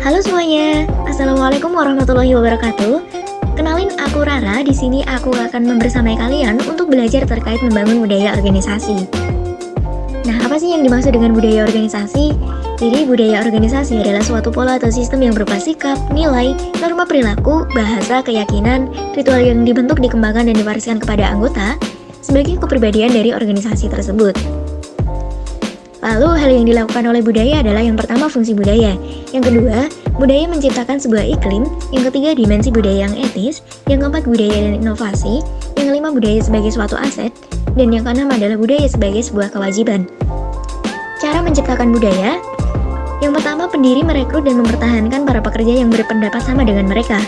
Halo semuanya, Assalamualaikum warahmatullahi wabarakatuh. Kenalin, aku Rara. Di sini aku akan membersamai kalian untuk belajar terkait membangun budaya organisasi. Nah, apa sih yang dimaksud dengan budaya organisasi? Jadi, budaya organisasi adalah suatu pola atau sistem yang berupa sikap, nilai, norma perilaku, bahasa, keyakinan, ritual yang dibentuk, dikembangkan, dan diwariskan kepada anggota sebagai kepribadian dari organisasi tersebut. Lalu, hal yang dilakukan oleh budaya adalah yang pertama, fungsi budaya. Yang kedua, budaya menciptakan sebuah iklim. Yang ketiga, dimensi budaya yang etis. Yang keempat, budaya dan inovasi. Yang kelima, budaya sebagai suatu aset. Dan yang keenam adalah budaya sebagai sebuah kewajiban. Cara menciptakan budaya. Yang pertama, pendiri merekrut dan mempertahankan para pekerja yang berpendapat sama dengan mereka.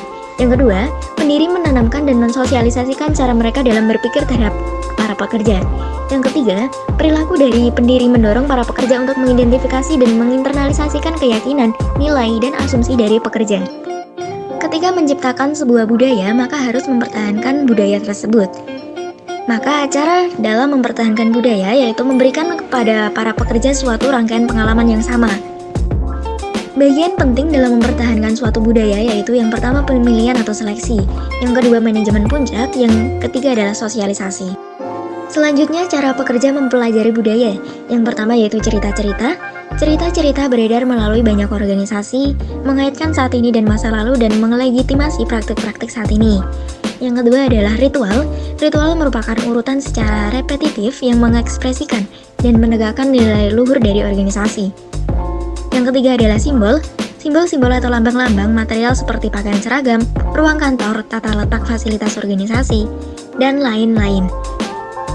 Yang kedua, pendiri menanamkan dan mensosialisasikan cara mereka dalam berpikir terhadap para pekerja. Yang ketiga, perilaku dari pendiri mendorong para pekerja untuk mengidentifikasi dan menginternalisasikan keyakinan, nilai, dan asumsi dari pekerja. Ketika menciptakan sebuah budaya, maka harus mempertahankan budaya tersebut. Maka cara dalam mempertahankan budaya yaitu memberikan kepada para pekerja suatu rangkaian pengalaman yang sama. Bagian penting dalam mempertahankan suatu budaya yaitu yang pertama pemilihan atau seleksi, yang kedua manajemen puncak, yang ketiga adalah sosialisasi. Selanjutnya, cara pekerja mempelajari budaya. Yang pertama yaitu cerita-cerita. Cerita-cerita beredar melalui banyak organisasi, mengaitkan saat ini dan masa lalu dan melegitimasi praktik-praktik saat ini. Yang kedua adalah ritual. Ritual merupakan urutan secara repetitif yang mengekspresikan dan menegakkan nilai luhur dari organisasi. Yang ketiga adalah simbol. Simbol-simbol atau lambang-lambang material seperti pakaian seragam, ruang kantor, tata letak fasilitas organisasi, dan lain-lain.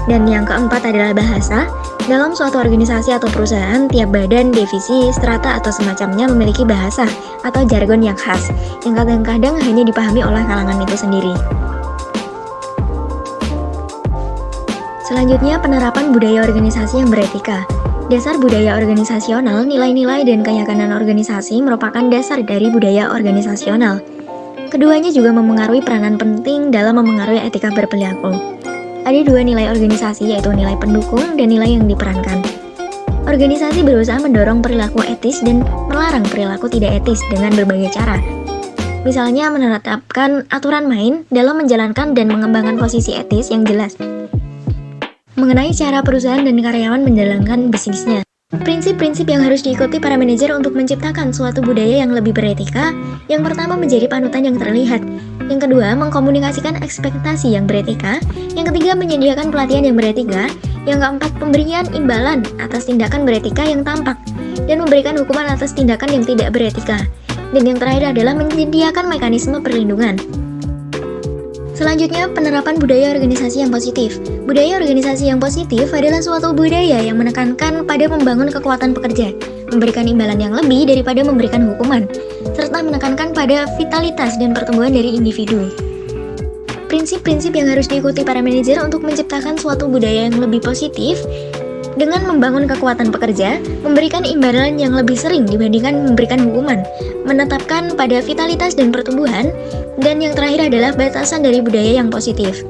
Dan yang keempat adalah bahasa. Dalam suatu organisasi atau perusahaan, tiap badan, divisi, strata, atau semacamnya memiliki bahasa atau jargon yang khas, yang kadang-kadang hanya dipahami oleh kalangan itu sendiri. Selanjutnya, penerapan budaya organisasi yang beretika. Dasar budaya organisasional, nilai-nilai dan keyakinan organisasi merupakan dasar dari budaya organisasional. Keduanya juga memengaruhi peranan penting dalam memengaruhi etika berperilaku. Ada dua nilai organisasi, yaitu nilai pendukung dan nilai yang diperankan. Organisasi berusaha mendorong perilaku etis dan melarang perilaku tidak etis dengan berbagai cara. Misalnya menetapkan aturan main dalam menjalankan dan mengembangkan posisi etis yang jelas mengenai cara perusahaan dan karyawan menjalankan bisnisnya. Prinsip-prinsip yang harus diikuti para manajer untuk menciptakan suatu budaya yang lebih beretika. Yang pertama, menjadi panutan yang terlihat. Yang kedua, mengkomunikasikan ekspektasi yang beretika. Yang ketiga, menyediakan pelatihan yang beretika. Yang keempat, pemberian imbalan atas tindakan beretika yang tampak dan memberikan hukuman atas tindakan yang tidak beretika. Dan yang terakhir adalah menyediakan mekanisme perlindungan. Selanjutnya, penerapan budaya organisasi yang positif. Budaya organisasi yang positif adalah suatu budaya yang menekankan pada membangun kekuatan pekerja, memberikan imbalan yang lebih daripada memberikan hukuman, serta menekankan pada vitalitas dan pertumbuhan dari individu. Prinsip-prinsip yang harus diikuti para manajer untuk menciptakan suatu budaya yang lebih positif dengan membangun kekuatan pekerja, memberikan imbalan yang lebih sering dibandingkan memberikan hukuman, menetapkan pada vitalitas dan pertumbuhan, dan yang terakhir adalah batasan dari budaya yang positif.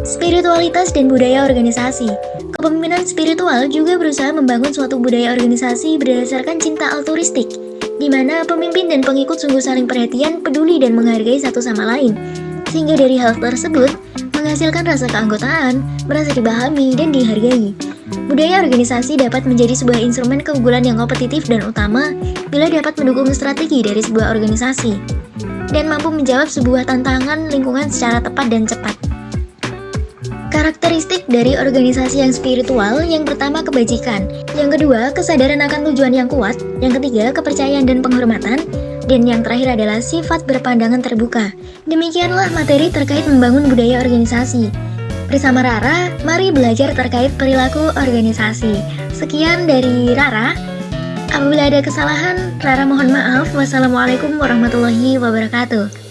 Spiritualitas dan budaya organisasi. Kepemimpinan spiritual juga berusaha membangun suatu budaya organisasi berdasarkan cinta altruistik, di mana pemimpin dan pengikut sungguh saling perhatian, peduli, dan menghargai satu sama lain. Sehingga dari hal tersebut, menghasilkan rasa keanggotaan, merasa dipahami, dan dihargai. Budaya organisasi dapat menjadi sebuah instrumen keunggulan yang kompetitif dan utama bila dapat mendukung strategi dari sebuah organisasi dan mampu menjawab sebuah tantangan lingkungan secara tepat dan cepat. Karakteristik dari organisasi yang spiritual, yang pertama kebajikan, yang kedua kesadaran akan tujuan yang kuat, yang ketiga kepercayaan dan penghormatan, dan yang terakhir adalah sifat berpandangan terbuka. Demikianlah materi terkait membangun budaya organisasi. Bersama Rara, mari belajar terkait perilaku organisasi. Sekian dari Rara. Apabila ada kesalahan, Rara mohon maaf. Wassalamualaikum warahmatullahi wabarakatuh.